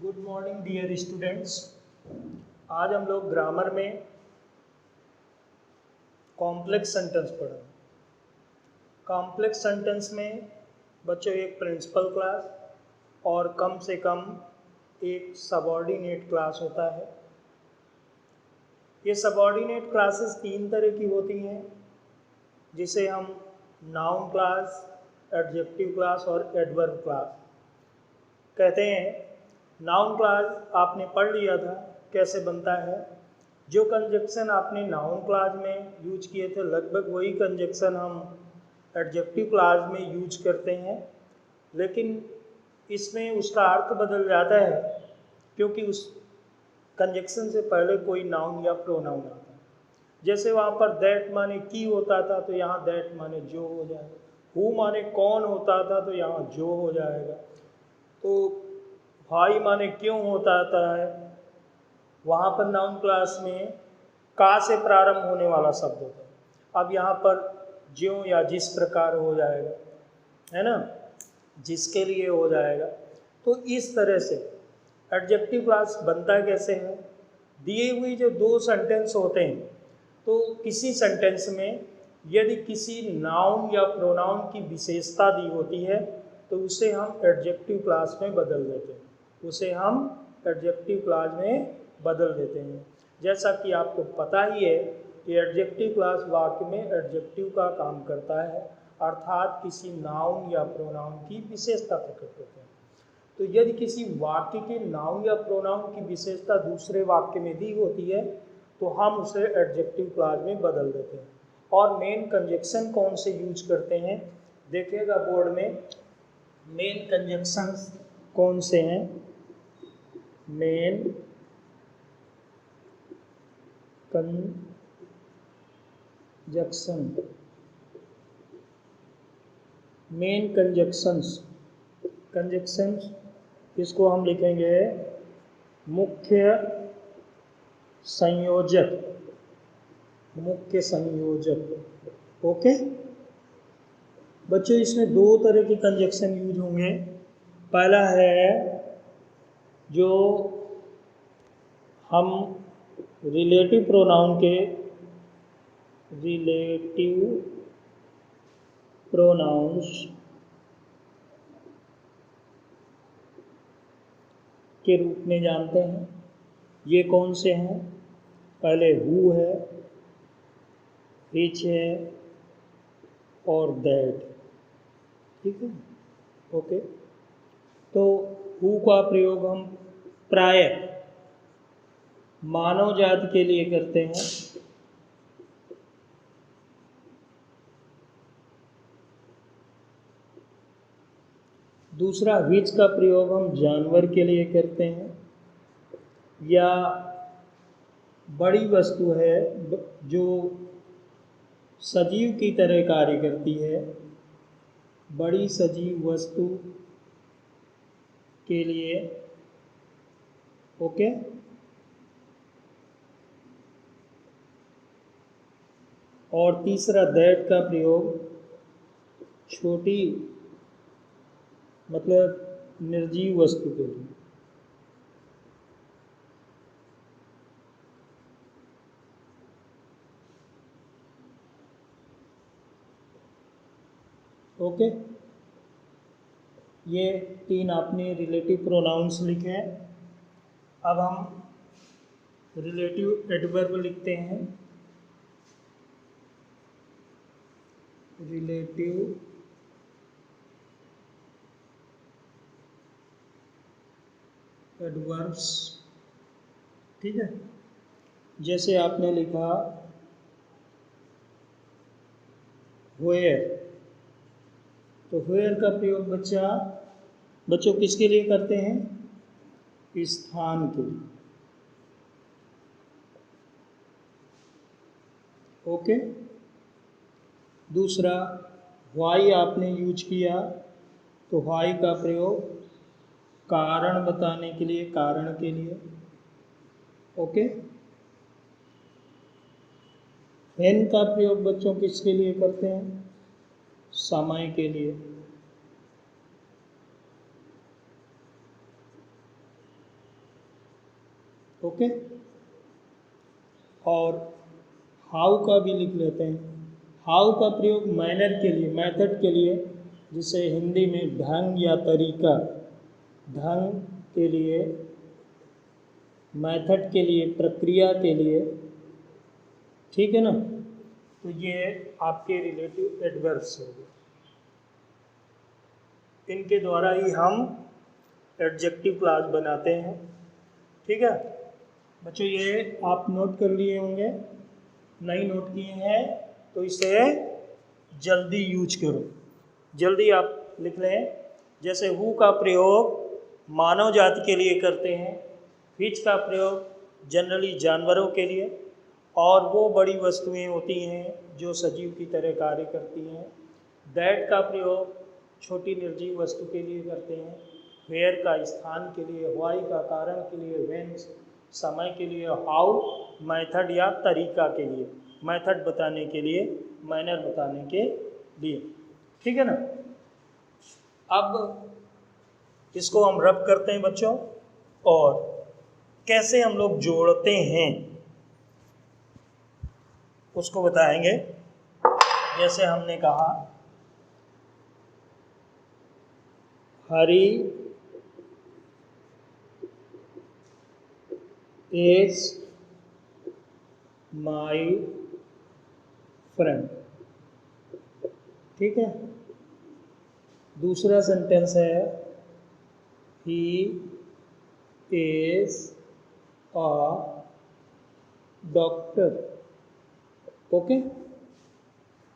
Good morning dear students. आज हम लोग ग्रामर में कॉम्प्लेक्स सेंटेंस पढ़ेंगे। कॉम्प्लेक्स सेंटेंस में बच्चों एक प्रिंसिपल क्लास और कम से कम एक सबऑर्डिनेट क्लास होता है। ये सबऑर्डिनेट क्लासेस तीन तरह की होती हैं, जिसे हम नाउन क्लास, एडजेक्टिव क्लास और एडवर्ब क्लास कहते हैं। नाउन क्लास आपने पढ़ लिया था कैसे बनता है। जो कंजक्शन आपने नाउन क्लास में यूज किए थे लगभग वही कंजक्शन हम एडजेक्टिव क्लास में यूज करते हैं, लेकिन इसमें उसका अर्थ बदल जाता है क्योंकि उस कंजक्शन से पहले कोई नाउन या प्रोनाउन आता है। जैसे वहाँ पर दैट माने की होता था तो यहाँ दैट माने जो हो जाएगा, हु माने कौन होता था तो यहाँ जो हो जाएगा, तो भाई माने क्यों होता है, वहाँ पर नाउन क्लास में का से प्रारंभ होने वाला शब्द होता है। अब यहाँ पर ज्यों या जिस प्रकार हो जाएगा, है ना, जिसके लिए हो जाएगा। तो इस तरह से एडजेक्टिव क्लास बनता कैसे है। दिए हुए जो दो सेंटेंस होते हैं, तो किसी सेंटेंस में यदि किसी नाउन या प्रोनाउन की विशेषता दी होती है तो उसे हम एडजेक्टिव क्लास में बदल देते हैं, जैसा कि आपको पता ही है कि एडजेक्टिव क्लास वाक्य में एडजेक्टिव का काम करता है, अर्थात किसी नाउन या प्रोनाउन की विशेषता प्रकट करते हैं। तो यदि किसी वाक्य के नाउन या प्रोनाउन की विशेषता दूसरे वाक्य में दी होती है तो हम उसे एडजेक्टिव क्लास में बदल देते हैं। और मेन कंजक्शन कौन से यूज करते हैं देखिएगा बोर्ड में। मेन कंजक्शंस कौन से हैं? मेन कंजक्शंस इसको हम लिखेंगे मुख्य संयोजक। ओके बच्चों, इसमें दो तरह के कंजक्शन यूज होंगे। पहला है जो हम रिलेटिव प्रोनाउंस के रूप में जानते हैं। ये कौन से हैं? पहले हु है, विच है और दैट। ठीक है, ओके। तो हु का प्रयोग हम प्रायः मानव जाति के लिए करते हैं। दूसरा विच का प्रयोग हम जानवर के लिए करते हैं, या बड़ी वस्तु है जो सजीव की तरह कार्य करती है, बड़ी सजीव वस्तु के लिए। ओके, और तीसरा दैट का प्रयोग छोटी मतलब निर्जीव वस्तु के लिए। ओके, ये तीन आपने रिलेटिव प्रोनाउंस लिखे हैं। अब हम रिलेटिव एडवर्ब लिखते हैं। रिलेटिव एडवर्ब्स, ठीक है। जैसे आपने लिखा व्हेयर, तो व्हेयर का प्रयोग बच्चों किसके लिए करते हैं? स्थान के लिए। ओके, दूसरा व्हाई आपने यूज किया, तो व्हाई का प्रयोग कारण बताने के लिए, कारण के लिए। ओके, व्हेन का प्रयोग बच्चों किसके लिए करते हैं? समय के लिए। ओके। और हाउ का भी लिख लेते हैं। हाउ का प्रयोग मैनर के लिए, मेथड के लिए, जिसे हिंदी में ढंग या तरीका, ढंग के लिए, मेथड के लिए, प्रक्रिया के लिए, ठीक है ना। तो ये आपके रिलेटिव एडवर्ब्स हो गए, इनके द्वारा ही हम एडजेक्टिव क्लास बनाते हैं, ठीक है बच्चों। ये आप नोट कर लिए होंगे, नहीं नोट किए हैं तो इसे जल्दी यूज करो, जल्दी आप लिख लें। जैसे हु का प्रयोग मानव जाति के लिए करते हैं, विच का प्रयोग जनरली जानवरों के लिए, और वो बड़ी वस्तुएं होती हैं जो सजीव की तरह कार्य करती हैं। दैट का प्रयोग छोटी निर्जीव वस्तु के लिए करते हैं। वेयर का स्थान के लिए, व्हाई का कारण के लिए, व्हेन समय के लिए, हाउ मेथड या तरीका के लिए, मेथड बताने के लिए, मैनर बताने के लिए, ठीक है ना। अब इसको हम रब करते हैं बच्चों, और कैसे हम लोग जोड़ते हैं उसको बताएंगे। जैसे हमने कहा हरी इज माई फ्रेंड, ठीक है। दूसरा सेंटेंस है he is a doctor, okay.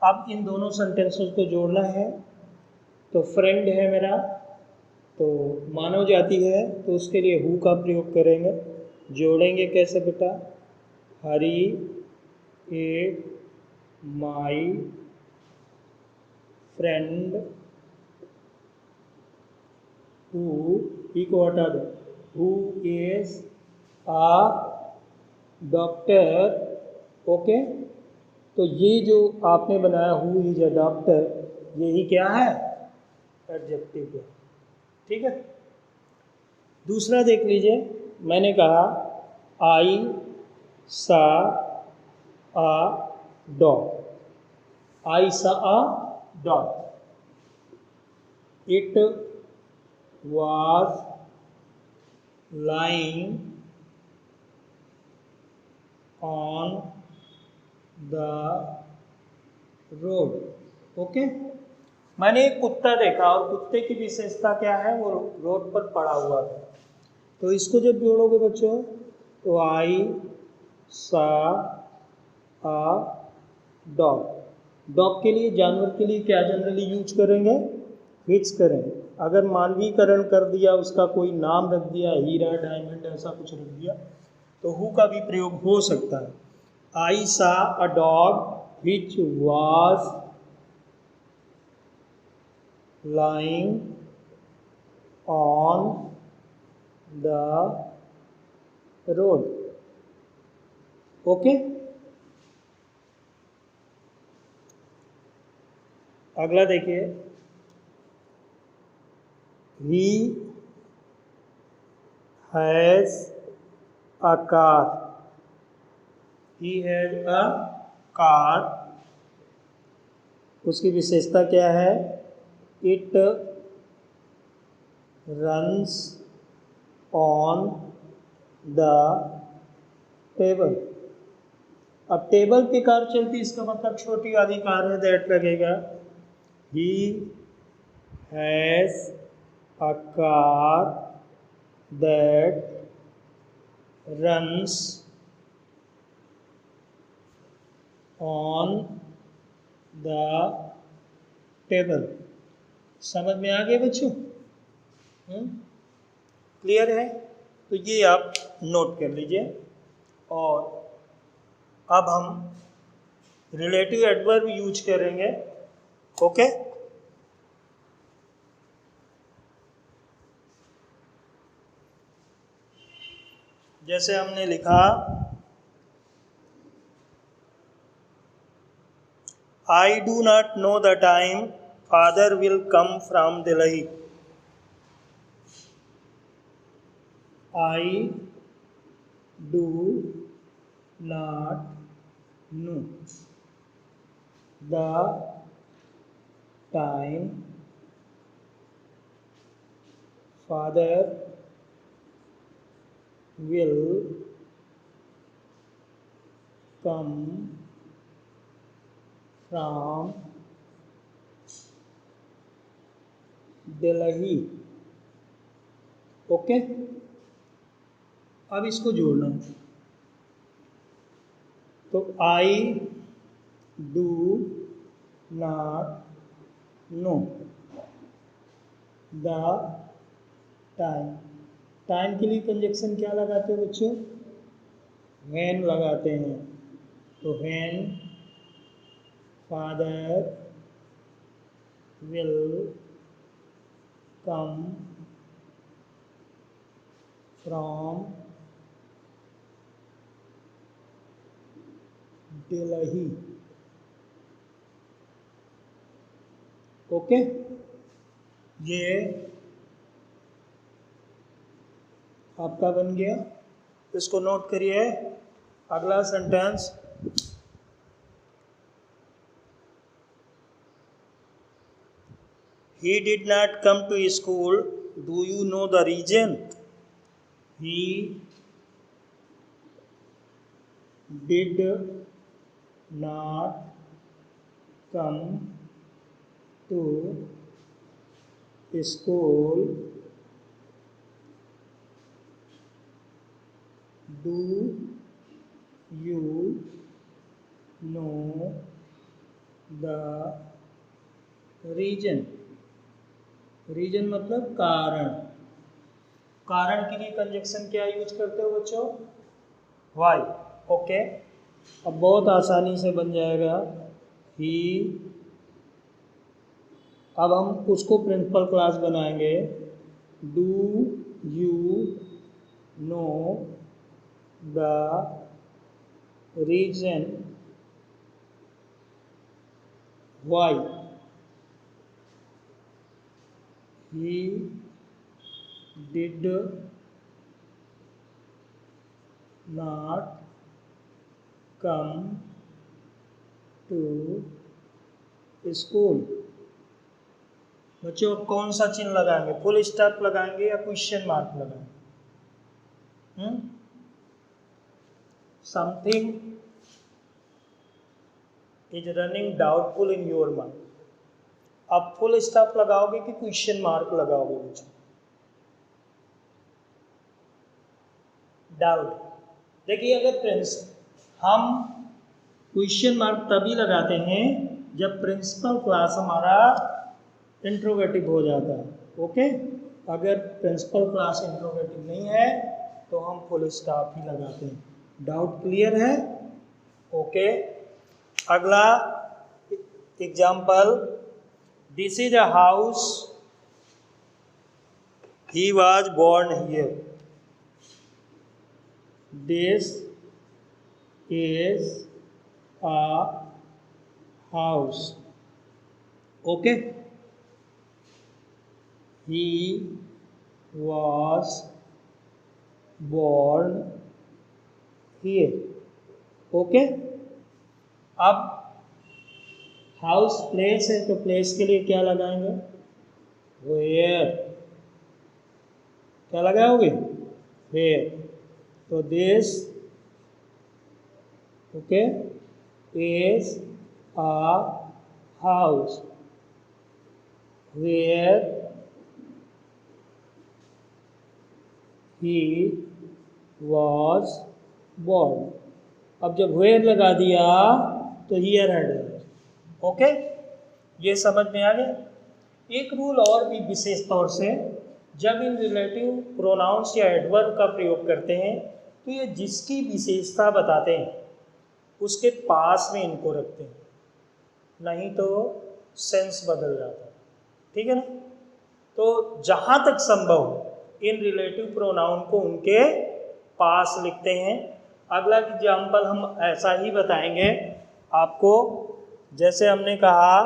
अब इन दोनों सेंटेंसेस को जोड़ना है, तो फ्रेंड है मेरा, तो मानव जाति है, तो उसके लिए हु का प्रयोग करेंगे। जोड़ेंगे कैसे बेटा, हरी इज माई फ्रेंड, हु, ही को हटा दो, who is a doctor, okay. तो ये जो आपने बनाया हु इज अ डॉक्टर, यही क्या है, एडजेक्टिव है, ठीक है। दूसरा देख लीजिए, मैंने कहा आई सा अ डॉग, आई सा a dog, it was lying on the road, okay. मैंने एक कुत्ता देखा, और कुत्ते की विशेषता क्या है, वो रोड पर पड़ा हुआ था। तो इसको जब जोड़ोगे बच्चों, तो आई सा अ डॉग, डॉग के लिए, जानवर के लिए क्या जनरली यूज करेंगे, विच करेंगे। अगर मानवीकरण कर दिया, उसका कोई नाम रख दिया, हीरा, डायमंड, ऐसा कुछ रख दिया, तो हु का भी प्रयोग हो सकता है। आई सा a dog which was lying on the road, okay. अगला देखिए, he has a car, he has a car, उसकी विशेषता क्या है, it runs on the table. अब टेबल पे कार चलती, इसका मतलब छोटी वाली कार है, दैट लगेगा। He has a car that runs on the table. समझ में आ गए बच्चों, क्लियर है। तो ये आप नोट कर लीजिए। और अब हम रिलेटिव एडवर्ब यूज करेंगे, ओके। जैसे हमने लिखा I do not know the time father will come from Delhi. I do not know the time father will come from Delhi. Okay, अब इसको जोड़ना है। तो I do not know the time. Time के लिए कंजक्शन क्या लगाते हो बच्चों? व्हेन लगाते हैं। तो when father will come from Delhi. Okay, ये आपका बन गया। इसको नोट करिए। अगला sentence, he did not come to school. Do you know the reason? He did not come to school. Do you know the reason? Reason मतलब कारण। कारण के लिए कंजक्शन क्या यूज करते हो बच्चों? वाई। ओके, अब बहुत आसानी से बन जाएगा। ही, अब हम उसको प्रिंसिपल क्लास बनाएंगे। Do you know the reason why he did not come to school। बच्चों कौन सा चिन्ह लगाएंगे? फुल स्टॉप लगाएंगे या क्वेश्चन मार्क लगाएंगे? Something is running doubtful in your mind. अब फुल स्टॉप लगाओगे कि क्वेश्चन मार्क लगाओगे बच्चों? डाउट। देखिए, अगर हम क्वेश्चन मार्क तभी लगाते हैं जब प्रिंसिपल क्लास हमारा इंट्रोगेटिव हो जाता है। ओके, अगर प्रिंसिपल क्लास इंट्रोगेटिव नहीं है तो हम फुल स्टॉप ही लगाते हैं। डाउट क्लियर है? ओके, अगला example, this is a house, he was born here. This is a house. Okay, he was born here। Okay, अब हाउस प्लेस है तो प्लेस के लिए क्या लगाएंगे? वेयर। क्या लगाओगे? वेयर। तो this, okay, is a house where he was born। अब जब वेयर लगा दिया तो हियर हेड। ओके, ये समझ में आ गया। एक रूल और भी विशेष तौर से, जब इन रिलेटिव प्रोनाउंस या एडवर्ब का प्रयोग करते हैं तो ये जिसकी विशेषता बताते हैं उसके पास में इनको रखते हैं, नहीं तो सेंस बदल जाता है। ठीक है ना? तो जहाँ तक संभव हो इन रिलेटिव प्रोनाउन को उनके पास लिखते हैं। अगला एग्जाम्पल हम ऐसा ही बताएंगे आपको, जैसे हमने कहा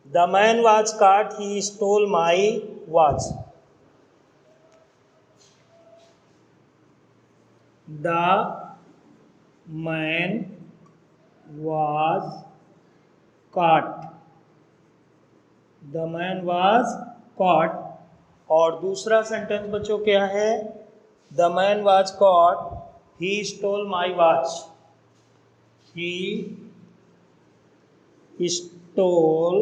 द मैन वॉज काट, he stole my watch. The man was caught. The man was caught. और दूसरा सेंटेंस बच्चों क्या है? The man was caught. He stole my watch. He stole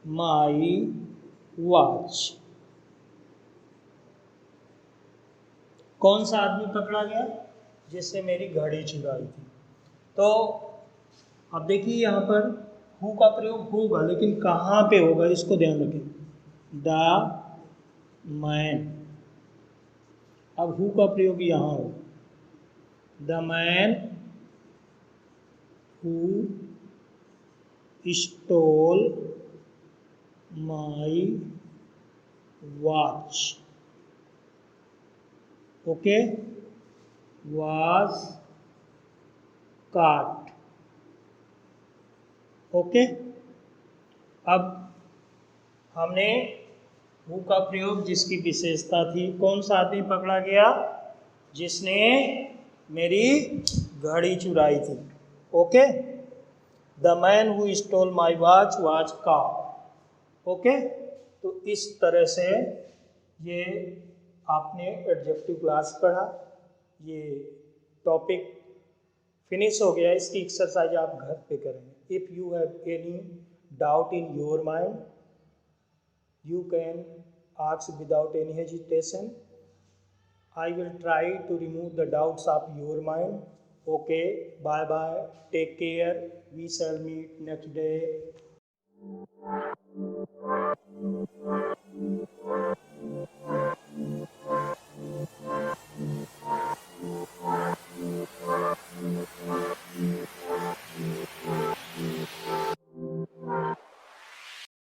my watch. कौन सा आदमी पकड़ा गया? जिससे मेरी घड़ी चुराई थी। तो अब देखिए यहाँ पर हु का प्रयोग होगा, लेकिन कहाँ पे होगा इसको ध्यान रखें। द मैन, अब हु का प्रयोग यहाँ होगा। The man who stole my watch, okay, was काट, ओके। अब हमने हु का प्रयोग जिसकी विशेषता थी, कौन सा आदमी पकड़ा गया? जिसने मेरी घड़ी चुराई थी, okay. The man who stole my watch was cot, okay. तो इस तरह से ये आपने एडजेक्टिव क्लास पढ़ा, ये टॉपिक फिनिश हो गया। इसकी एक्सरसाइज आप घर पे करेंगे। If you have any doubt in your mind, you can ask without any hesitation. I will try to remove the doubts of your mind. Okay, bye bye, take care, we shall meet next day.